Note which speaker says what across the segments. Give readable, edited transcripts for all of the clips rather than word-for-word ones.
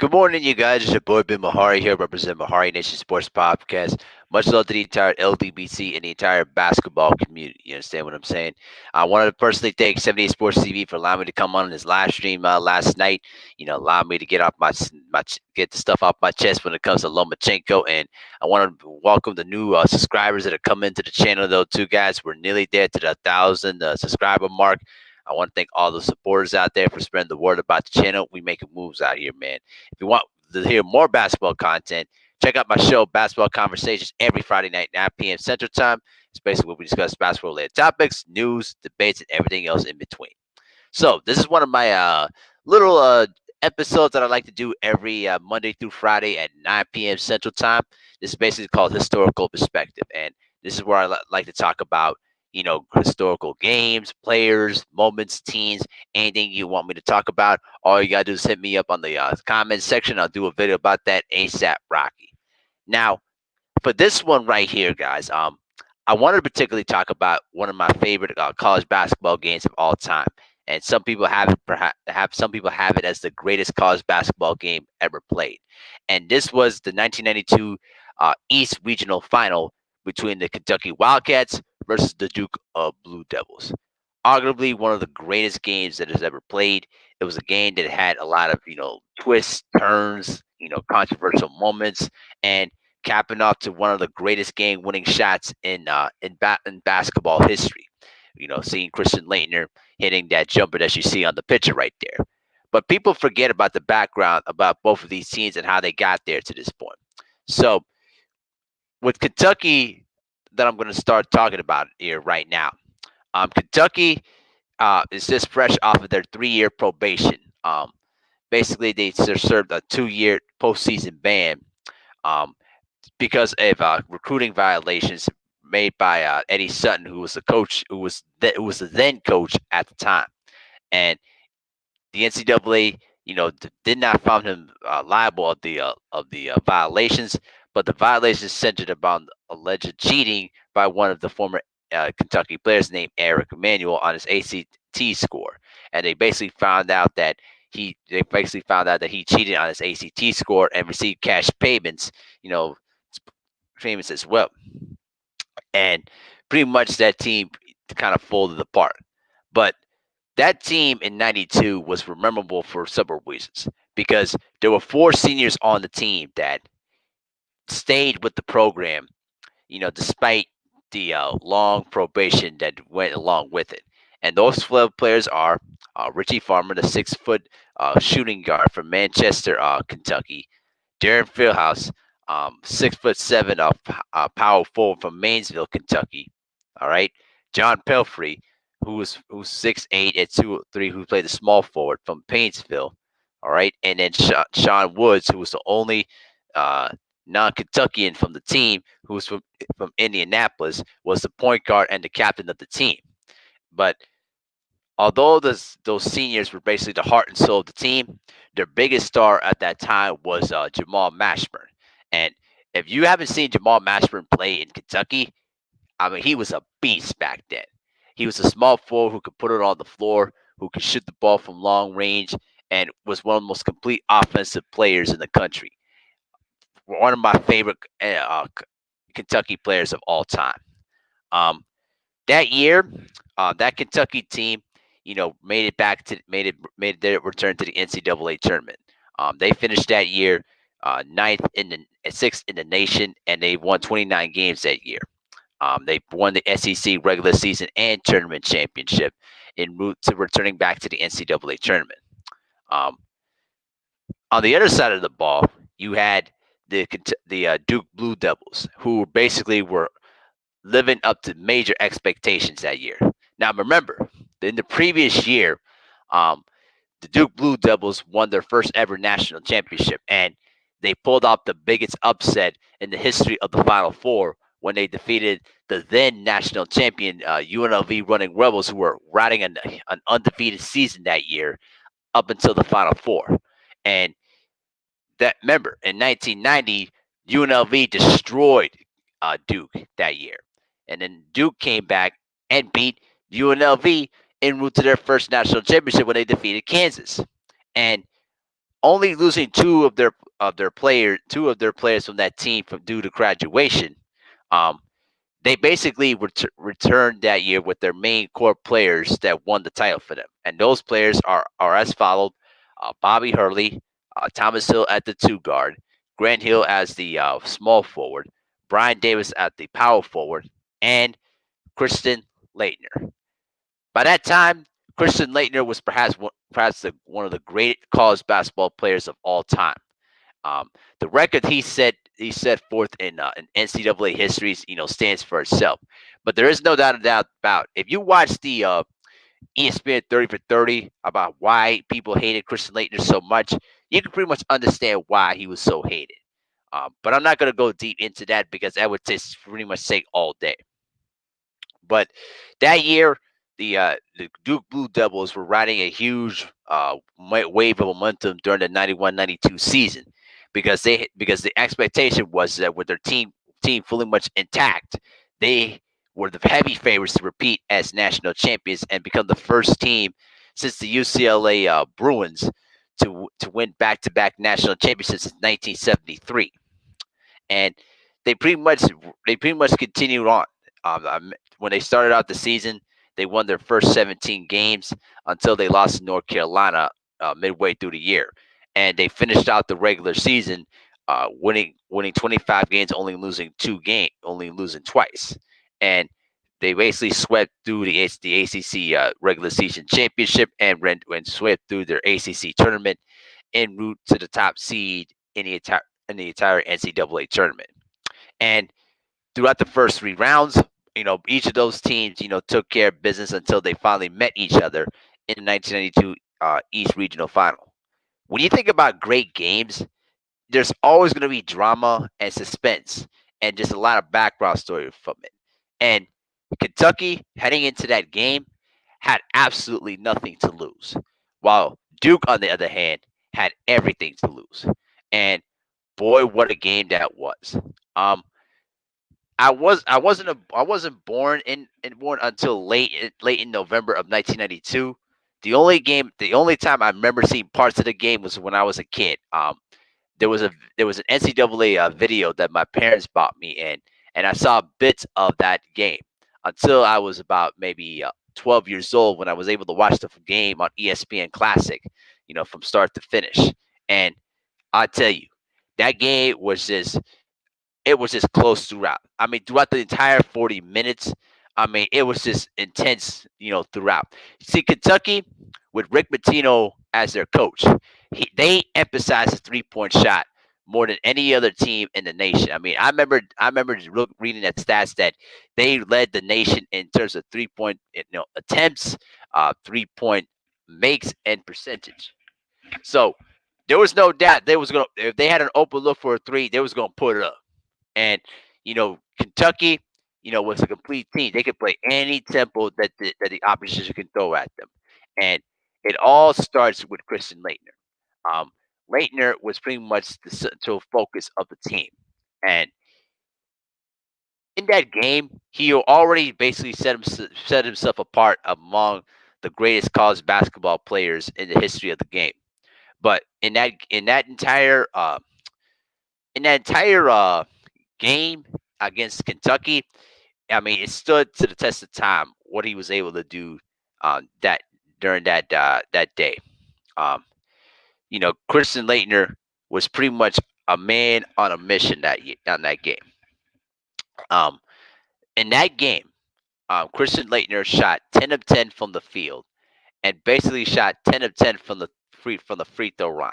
Speaker 1: Good morning, you guys. It's your boy Ben Mahari here, representing Mahari Nation Sports Podcast. Much love to the entire LDBC and the entire basketball community. You understand what I'm saying? I wanted to personally thank 78 Sports TV for allowing me to come on this live stream last night. Allow me to get off get the stuff off my chest when it comes to Lomachenko. And I want to welcome the new subscribers that have come into the channel, though, too, guys. We're nearly there to the 1,000 subscriber mark. I want to thank all the supporters out there for spreading the word about the channel. We making moves out here, man. If you want to hear more basketball content, check out my show, Basketball Conversations, every Friday night, 9 p.m. Central Time. It's basically where we discuss basketball-related topics, news, debates, and everything else in between. So this is one of my little episodes that I like to do every Monday through Friday at 9 p.m. Central Time. This is basically called Historical Perspective, and this is where I like to talk about historical games, players, moments, teams, anything you want me to talk about. All you gotta do is hit me up on the comment section. I'll do a video about that ASAP Rocky. Now, for this one right here, guys, I wanted to particularly talk about one of my favorite college basketball games of all time, and some people have it as the greatest college basketball game ever played. And this was the 1992 East Regional Final between the Kentucky Wildcats versus the Duke Blue Devils. Arguably one of the greatest games that has ever played. It was a game that had a lot of twists, turns, controversial moments, and capping off to one of the greatest game-winning shots in basketball history. Seeing Christian Laettner hitting that jumper that you see on the picture right there. But people forget about the background about both of these teams and how they got there to this point. So with Kentucky, that I'm going to start talking about here right now. Kentucky is just fresh off of their 3-year probation. Basically, they served a 2-year postseason ban. Um, because of recruiting violations made by Eddie Sutton, who was the coach, who was the then coach at the time, and the NCAA, did not find him liable of the violations, but the violations centered upon alleged cheating by one of the former Kentucky players named Eric Emanuel on his ACT score, and they basically found out that he cheated on his ACT score and received cash payments, you know, payments as well. And pretty much that team kind of folded apart. But that team in 92 was memorable for several reasons because there were 4 seniors on the team that stayed with the program, despite the long probation that went along with it. And those 12 players are Richie Farmer, the 6 foot shooting guard from Manchester, Kentucky, Deron Feldhaus, 6'7" power forward from Maysville, Kentucky. All right, John Pelphrey, who's 6'8" at 2'3", who played the small forward from Painesville. All right, and then Sean Woods, who was the only uh, non-Kentuckian from the team, who was from Indianapolis, was the point guard and the captain of the team. But although those seniors were basically the heart and soul of the team, their biggest star at that time was Jamal Mashburn. And if you haven't seen Jamal Mashburn play in Kentucky, I mean, he was a beast back then. He was a small forward who could put it on the floor, who could shoot the ball from long range, and was one of the most complete offensive players in the country. One of my favorite Kentucky players of all time. Um, that year, that Kentucky team, made it back to made their return to the NCAA tournament. They finished that year ninth in the sixth in the nation, and they won 29 games that year. They won the SEC regular season and tournament championship en route to returning back to the NCAA tournament. Um, on the other side of the ball, you had the Duke Blue Devils, who basically were living up to major expectations that year. Now, remember, in the previous year, um, the Duke Blue Devils won their first ever national championship, and they pulled off the biggest upset in the history of the Final Four when they defeated the then national champion UNLV Running Rebels, who were riding an undefeated season that year up until the Final Four. And that remember in 1990, UNLV destroyed Duke that year, and then Duke came back and beat UNLV en route to their first national championship when they defeated Kansas. And only losing two of their players from that team from due to graduation. Um, they basically returned that year with their main core players that won the title for them, and those players are as followed: Bobby Hurley, Thomas Hill at the two guard, Grant Hill as the small forward, Brian Davis at the power forward, and Kristen Laettner. By that time, Kristen Laettner was one of the great college basketball players of all time. Um, the record he set forth in NCAA history, stands for itself. But there is no doubt about, if you watch the ESPN 30 for 30 about why people hated Kristen Laettner so much, you can pretty much understand why he was so hated. But I'm not going to go deep into that because that would just pretty much take all day. But that year, the Duke Blue Devils were riding a huge wave of momentum during the 91-92 season, because the expectation was that with their team fully much intact, they were the heavy favorites to repeat as national champions and become the first team since the UCLA Bruins to win back-to-back national championships since 1973. And they pretty much they pretty much continued on. When they started out the season, they won their first 17 games until they lost to North Carolina midway through the year, and they finished out the regular season winning 25 games, only losing twice, and they basically swept through the ACC regular season championship and swept through their ACC tournament en route to the top seed in the entire NCAA tournament. And throughout the first three rounds, each of those teams, took care of business until they finally met each other in the 1992 East Regional Final. When you think about great games, there's always going to be drama and suspense and just a lot of background story from it. And Kentucky, heading into that game, had absolutely nothing to lose, while Duke, on the other hand, had everything to lose. And boy, what a game that was. Um, I wasn't born until late in November of 1992. The only time I remember seeing parts of the game was when I was a kid. There was an NCAA video that my parents bought me, and I saw bits of that game until I was about maybe 12 years old, when I was able to watch the game on ESPN Classic, from start to finish. And I tell you, that game was just close throughout. I mean, throughout the entire 40 minutes, I mean, it was just intense, throughout. See, Kentucky, with Rick Pitino as their coach, they emphasized the 3-point shot more than any other team in the nation. I mean, I remember reading that stats that they led the nation in terms of 3-point, attempts, 3-point makes, and percentage. So there was no doubt they was gonna, if they had an open look for a three, they was gonna put it up. And Kentucky, was a complete team. They could play any tempo that the opposition can throw at them, and it all starts with Kristen Laettner. Um, Laettner was pretty much the central focus of the team, and in that game, he already basically set himself apart among the greatest college basketball players in the history of the game. But in that entire game against Kentucky, I mean, it stood to the test of time what he was able to do that during that day. Um, Kristen Laettner was pretty much a man on a mission on that game. Um, in that game, Kristen Laettner shot 10 of 10 from the field and basically shot 10 of 10 from the free throw line.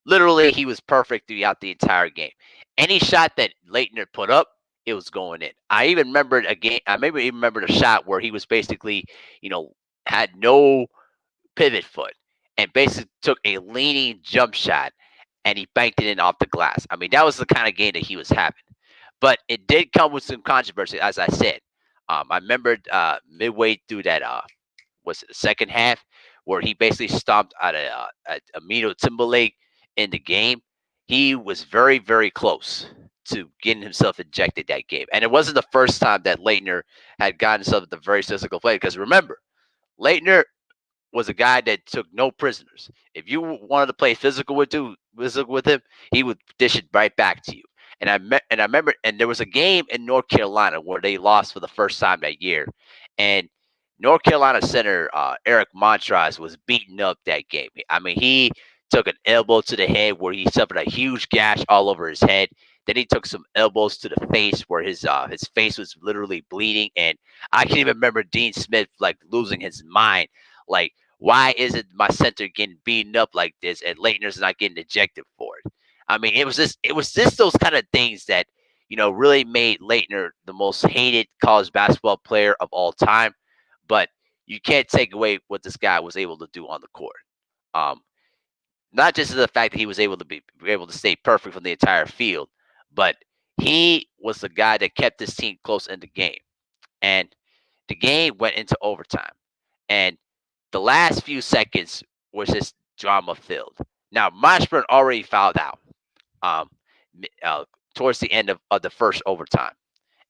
Speaker 1: Literally, he was perfect throughout the entire game. Any shot that Laettner put up, it was going in. I even remembered a game. I maybe even remembered a shot where he was basically, you know, had no pivot foot and basically took a leaning jump shot and he banked it in off the glass. I mean, that was the kind of game that he was having. But it did come with some controversy, as I said. I remembered midway through that was it the second half, where he basically stomped at Aminu Timberlake in the game. He was very, very close to getting himself ejected that game. And it wasn't the first time that Laettner had gotten himself into very physical play. Because remember, Laettner was a guy that took no prisoners. If you wanted to play physical with him, he would dish it right back to you. And I remember, and there was a game in North Carolina where they lost for the first time that year, and North Carolina center Eric Montross was beating up that game. I mean, he took an elbow to the head where he suffered a huge gash all over his head. Then he took some elbows to the face where his face was literally bleeding. And I can even remember Dean Smith like losing his mind. Like, why isn't my center getting beaten up like this and Laettner's not getting ejected for it? I mean, it was just those kind of things that really made Laettner the most hated college basketball player of all time. But you can't take away what this guy was able to do on the court. Um, Not just the fact that he was able to stay perfect from the entire field, but he was the guy that kept his team close in the game. And the game went into overtime. And the last few seconds was just drama filled. Now, Mashburn already fouled out um, uh, towards the end of the first overtime.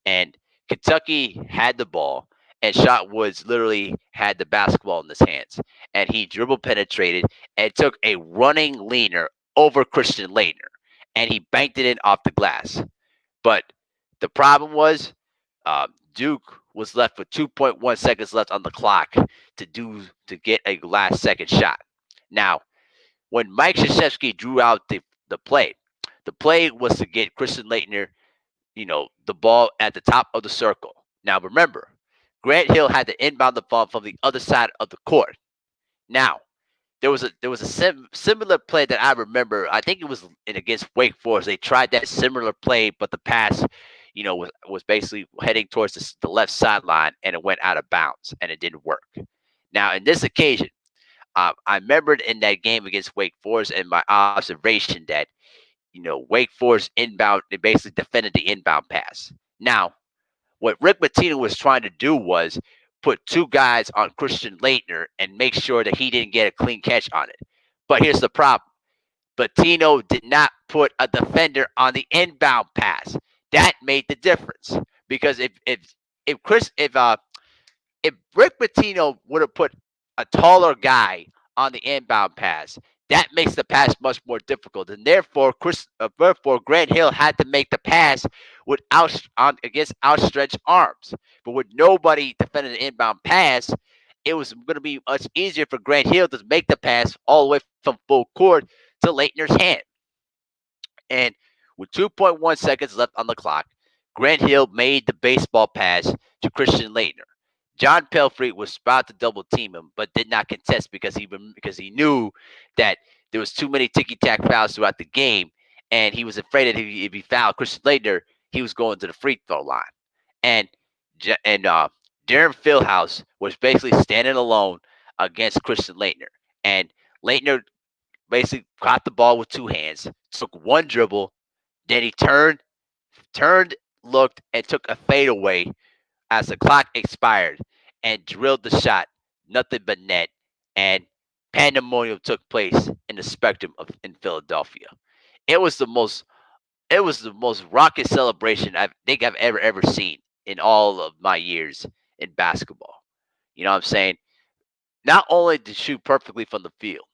Speaker 1: And Kentucky had the ball, and Shot Woods literally had the basketball in his hands. And he dribble penetrated and took a running leaner over Christian Laettner. And he banked it in off the glass. But the problem was Duke was left with 2.1 seconds left on the clock to get a last second shot. Now, when Mike Krzyzewski drew out the play was to get Christian Laettner, the ball at the top of the circle. Now remember, Grant Hill had to inbound the ball from the other side of the court. Now, there was a similar play that I remember. I think it was against Wake Forest. They tried that similar play, but the pass, was basically heading towards the left sideline, and it went out of bounds, and it didn't work. Now, in this occasion, I remembered in that game against Wake Forest and my observation that Wake Forest inbound, they basically defended the inbound pass. Now, what Rick Pitino was trying to do was put two guys on Christian Laettner and make sure that he didn't get a clean catch on it. But here's the problem. Pitino did not put a defender on the inbound pass. That made the difference. Because if Rick Pitino would have put a taller guy on the inbound pass, that makes the pass much more difficult, and therefore Grant Hill had to make the pass against outstretched arms. But with nobody defending the inbound pass, it was going to be much easier for Grant Hill to make the pass all the way from full court to Leitner's hand. And with 2.1 seconds left on the clock, Grant Hill made the baseball pass to Christian Laettner. John Pelphrey was about to double team him, but did not contest because he knew that there was too many ticky tack fouls throughout the game, and he was afraid that if he fouled Christian Laettner, he was going to the free throw line. And Deron Feldhaus was basically standing alone against Christian Laettner, and Laettner basically caught the ball with two hands, took one dribble, then he turned, looked, and took a fadeaway as the clock expired and drilled the shot, nothing but net, and pandemonium took place in the Spectrum in Philadelphia. It was the most it was the most rocket celebration I think I've ever seen in all of my years in basketball. You know what I'm saying? Not only to shoot perfectly from the field,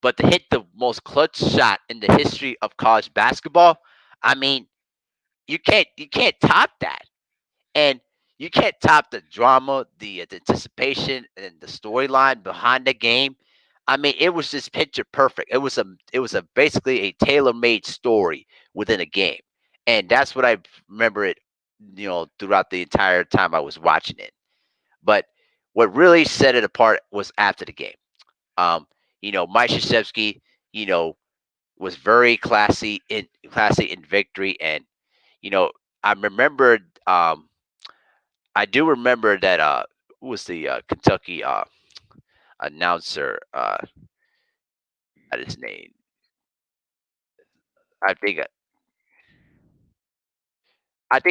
Speaker 1: but to hit the most clutch shot in the history of college basketball. I mean, you can't top that. And you can't top the drama, the anticipation, and the storyline behind the game. I mean, it was just picture perfect. It was a basically a tailor made story within a game, and that's what I remember it. Throughout the entire time I was watching it. But what really set it apart was after the game. Mike Krzyzewski, you know, was very classy in victory, and you know, I remembered. I do remember that who was the Kentucky announcer? Got his name. I think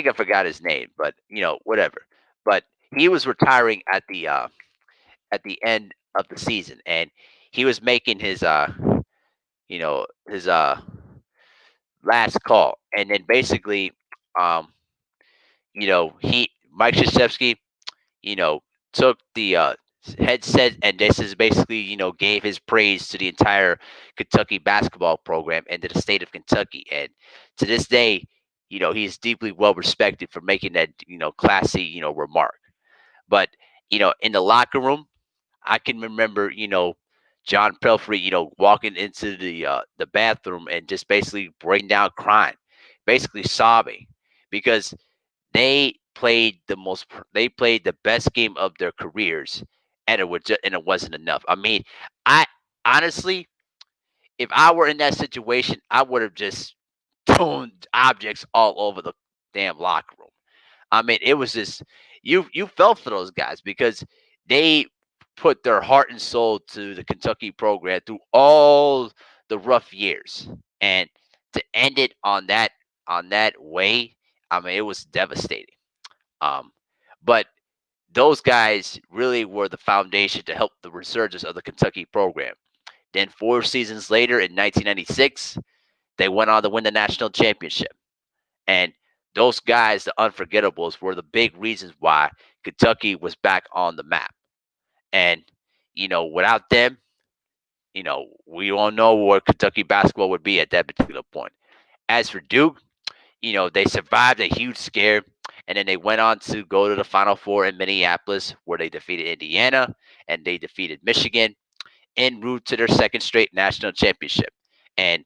Speaker 1: I forgot his name, but whatever. But he was retiring at the end of the season, and he was making his last call, and then basically, um, he Mike Krzyzewski, you know, took the had said, and this is basically, gave his praise to the entire Kentucky basketball program and to the state of Kentucky. And to this day, he's deeply well respected for making that, classy, remark. But, in the locker room, I can remember, John Pelphrey, walking into the bathroom and just basically breaking down crying, basically sobbing, because they played the best game of their careers, and it wasn't enough. I mean, I honestly, if I were in that situation, I would have just thrown objects all over the damn locker room. I mean, it was just, you felt for those guys because they put their heart and soul to the Kentucky program through all the rough years, and to end it on that way, I mean, it was devastating. Um, but those guys really were the foundation to help the resurgence of the Kentucky program. Then 4 seasons later, in 1996, they went on to win the national championship. And those guys, the unforgettables, were the big reasons why Kentucky was back on the map. And, without them, we all know where Kentucky basketball would be at that particular point. As for Duke, they survived a huge scare, and then they went on to go to the Final Four in Minneapolis, where they defeated Indiana and they defeated Michigan en route to their second straight national championship. And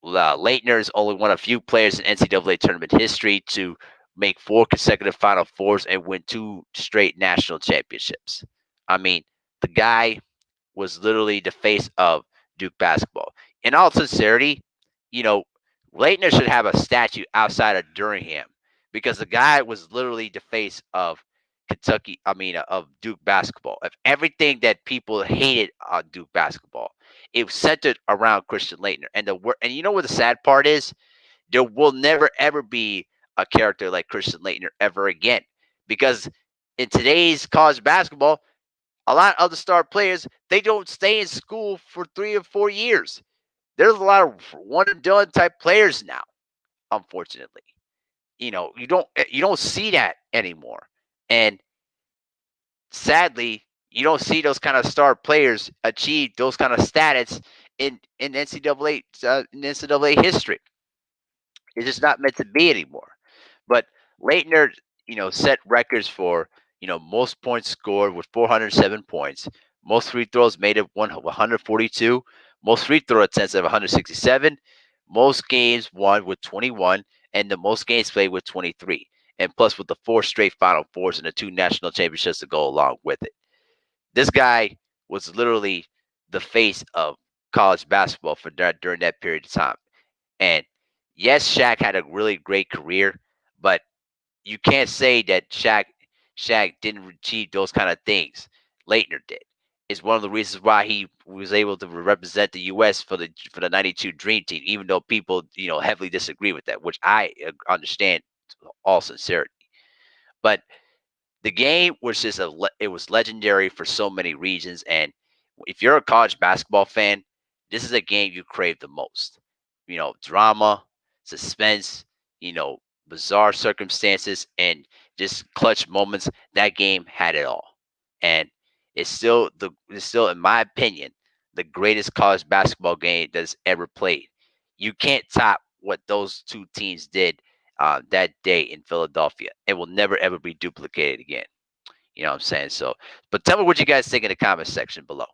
Speaker 1: Laettner is only one of few players in NCAA tournament history to make 4 consecutive Final Fours and win 2 straight national championships. I mean, the guy was literally the face of Duke basketball. In all sincerity, you know, Laettner should have a statue outside of Durham because the guy was literally the face of of Duke basketball. Of everything that people hated on Duke basketball, it was centered around Christian Laettner. And you know what the sad part is? There will never ever be a character like Christian Laettner ever again, because in today's college basketball, a lot of the star players, they don't stay in school for 3 or 4 years. There's a lot of one and done type players now, unfortunately. You don't see that anymore. And sadly, you don't see those kind of star players achieve those kind of status in NCAA history. It's just not meant to be anymore. But Leitner, set records for, most points scored with 407 points, most free throws made of 142, most free throw attempts of 167, most games won with 21, and the most games played with 23. And plus with the 4 straight Final Fours and the 2 national championships to go along with it. This guy was literally the face of college basketball for that during that period of time. And yes, Shaq had a really great career, but you can't say that Shaq didn't achieve those kind of things. Leitner did. It's one of the reasons why he was able to represent the U.S. for the '92 Dream Team, even though people heavily disagree with that, which I understand all sincerity. But the game was it was legendary for so many reasons, and if you're a college basketball fan, this is a game you crave the most. Drama, suspense, you know bizarre circumstances, and just clutch moments. That game had it all, and it's still in my opinion the greatest college basketball game that's ever played. You can't top what those two teams did that day in Philadelphia. It will never ever be duplicated again. You know what I'm saying? So, but tell me what you guys think in the comment section below.